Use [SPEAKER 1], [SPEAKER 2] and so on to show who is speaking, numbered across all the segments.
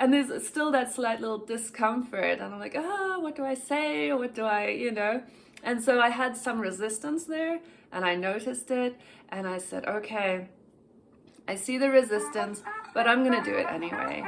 [SPEAKER 1] And there's still that slight little discomfort, and I'm like, oh, what do I say? What do I, And so I had some resistance there, and I noticed it, and I said, okay, I see the resistance, but I'm gonna do it anyway.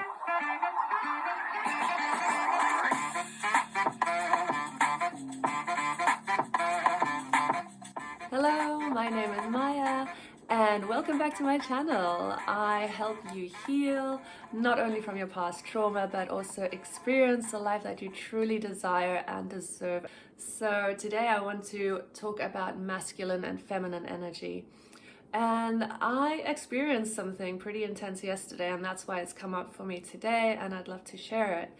[SPEAKER 1] Hello, my name is Maya, and welcome back to my channel. I help you heal, not only from your past trauma, but also experience the life that you truly desire and deserve. So today I want to talk about masculine and feminine energy. And I experienced something pretty intense yesterday, and that's why it's come up for me today, and I'd love to share it.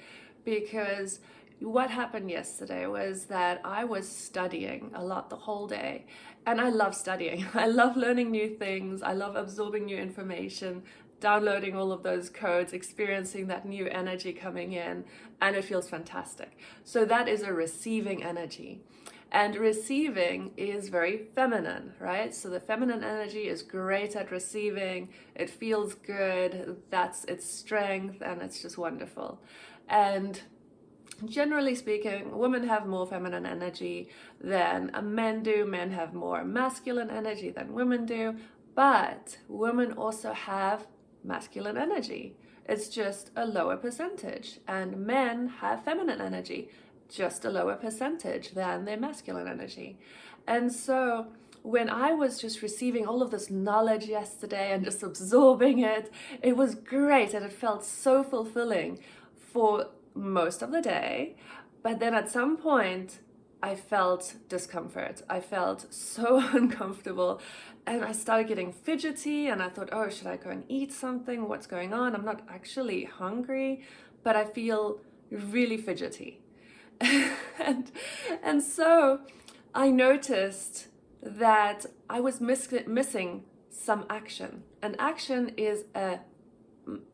[SPEAKER 1] Because what happened yesterday was that I was studying a lot the whole day, and I love studying. I love learning new things. I love absorbing new information, downloading all of those codes, experiencing that new energy coming in, and it feels fantastic. So that is a receiving energy. And receiving is very feminine, right? So the feminine energy is great at receiving. It feels good. That's its strength, and it's just wonderful. And generally speaking, women have more feminine energy than men do. Men have more masculine energy than women do. But women also have masculine energy. It's just a lower percentage. And men have feminine energy, just a lower percentage than their masculine energy. And so when I was just receiving all of this knowledge yesterday and just absorbing it, it was great, and it felt so fulfilling for most of the day. But then at some point I felt discomfort. I felt so uncomfortable, and I started getting fidgety, and I thought, oh, should I go and eat something? What's going on? I'm not actually hungry, but I feel really fidgety. and so I noticed that I was missing some action. And action is a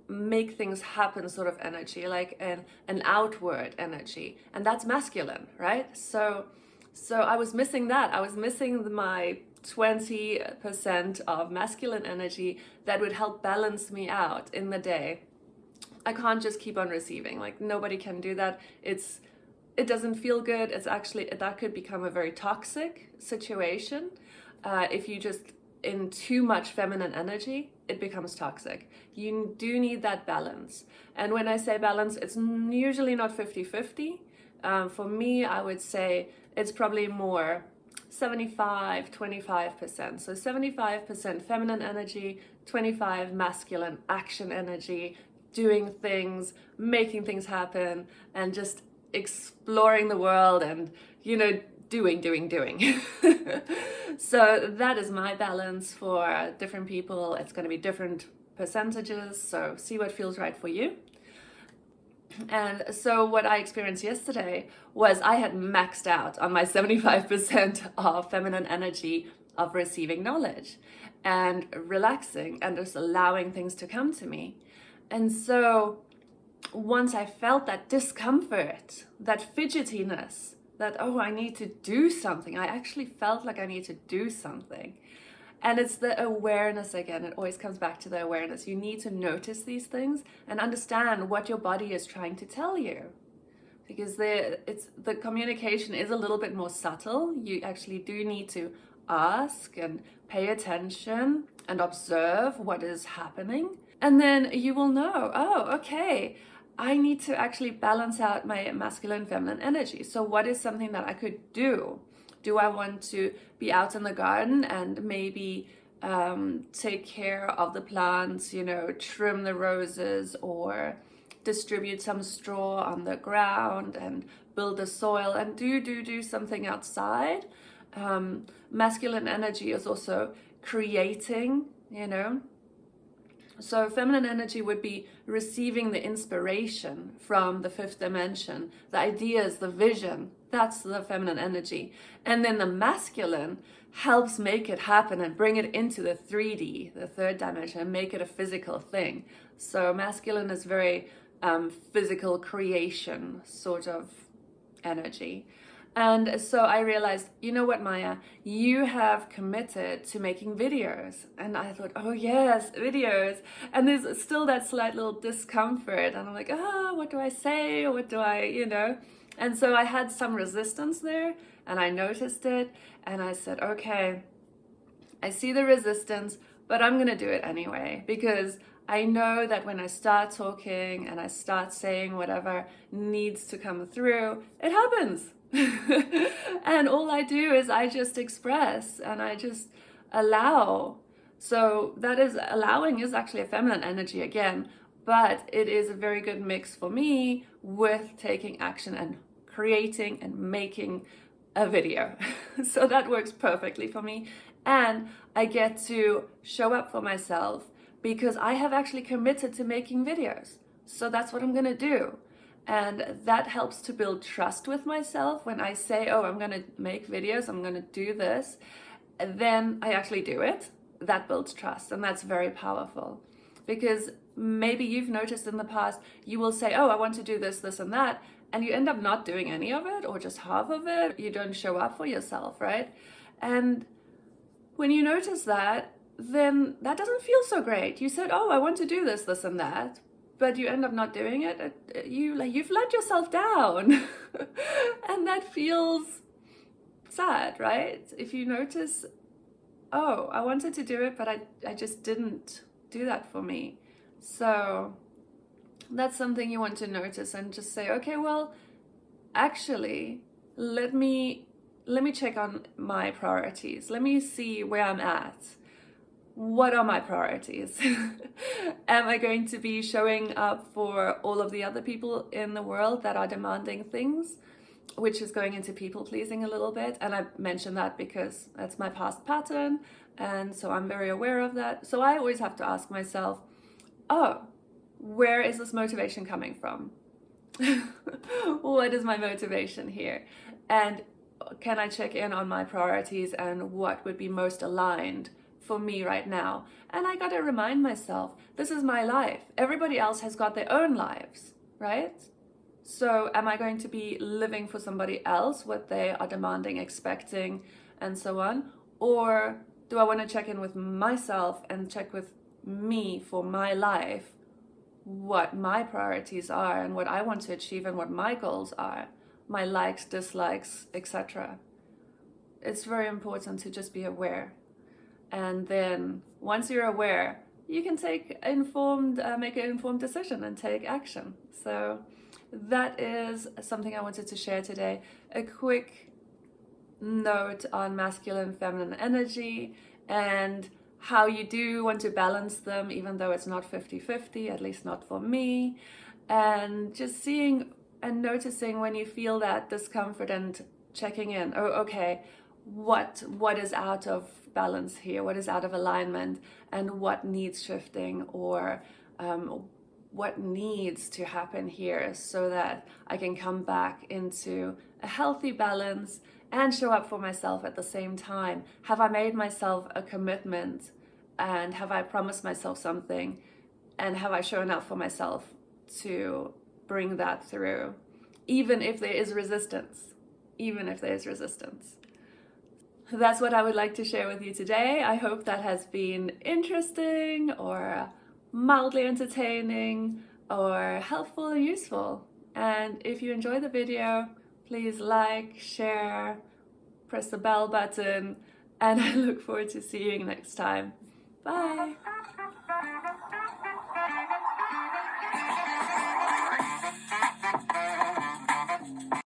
[SPEAKER 1] make things happen sort of energy, like an outward energy, and that's masculine, right? So I was missing that. I was missing my 20% of masculine energy that would help balance me out in the day. I can't just keep on receiving. Like, nobody can do that. It doesn't feel good. It's actually, that could become a very toxic situation. If you just in too much feminine energy, it becomes toxic. You do need that balance. And when I say balance, it's usually not 50-50. For me, I would say it's probably more 75-25%. So 75% feminine energy, 25 masculine action energy, doing things, making things happen, and just exploring the world and, doing. So that is my balance. For different people, it's going to be different percentages. So see what feels right for you. And so what I experienced yesterday was I had maxed out on my 75% of feminine energy of receiving knowledge and relaxing and just allowing things to come to me. And so once I felt that discomfort, that fidgetiness, that, oh, I need to do something. I actually felt like I need to do something. And it's the awareness again. It always comes back to the awareness. You need to notice these things and understand what your body is trying to tell you. Because the communication is a little bit more subtle. You actually do need to ask and pay attention and observe what is happening. And then you will know, oh, okay, I need to actually balance out my masculine and feminine energy. So what is something that I could do? Do I want to be out in the garden and maybe take care of the plants, trim the roses, or distribute some straw on the ground and build the soil and do something outside? Masculine energy is also creating, So feminine energy would be receiving the inspiration from the fifth dimension, the ideas, the vision. That's the feminine energy. And then the masculine helps make it happen and bring it into the 3D, the third dimension, and make it a physical thing. So masculine is very physical creation sort of energy. And so I realized, you know what, Maya, you have committed to making videos. And I thought, oh yes, videos. And there's still that slight little discomfort. And I'm like, what do I say? What do I, And so I had some resistance there, and I noticed it. And I said, okay, I see the resistance, but I'm going to do it anyway, because I know that when I start talking and I start saying whatever needs to come through, it happens. And all I do is I just express and I just allow. So that is, allowing is actually a feminine energy again, but it is a very good mix for me with taking action and creating and making a video. So that works perfectly for me. And I get to show up for myself because I have actually committed to making videos. So that's what I'm gonna do. And that helps to build trust with myself. When I say, oh, I'm gonna make videos, I'm gonna do this, then I actually do it. That builds trust, and that's very powerful. Because maybe you've noticed in the past, you will say, oh, I want to do this, this, and that, and you end up not doing any of it or just half of it. You don't show up for yourself, right? And when you notice that, then that doesn't feel so great. You said, oh, I want to do this, this, and that, but you end up not doing it. You've let yourself down. And that feels sad, right? If you notice, oh, I wanted to do it, but I just didn't do that for me. So that's something you want to notice and just say, okay, well, actually, let me check on my priorities. Let me see where I'm at. What are my priorities? Am I going to be showing up for all of the other people in the world that are demanding things, which is going into people pleasing a little bit? And I mention that because that's my past pattern. And so I'm very aware of that. So I always have to ask myself, oh, where is this motivation coming from? What is my motivation here? And can I check in on my priorities and what would be most aligned for me right now? And I got to remind myself, this is my life. Everybody else has got their own lives, right? So am I going to be living for somebody else, what they are demanding, expecting, and so on? Or do I want to check in with myself and check with me for my life, what my priorities are and what I want to achieve and what my goals are, my likes, dislikes, etc. It's very important to just be aware. And then once you're aware, you can make an informed decision and take action. So that is something I wanted to share today. A quick note on masculine, feminine energy and how you do want to balance them, even though it's not 50-50, at least not for me. And just seeing and noticing when you feel that discomfort and checking in, oh, okay, what is out of balance here? What is out of alignment? And what needs shifting, or what needs to happen here so that I can come back into a healthy balance and show up for myself at the same time? Have I made myself a commitment, and have I promised myself something, and have I shown up for myself to bring that through, even if there is resistance, That's what I would like to share with you today. I hope that has been interesting or mildly entertaining or helpful and useful. And if you enjoy the video, please like, share, press the bell button, and I look forward to seeing you next time. Bye.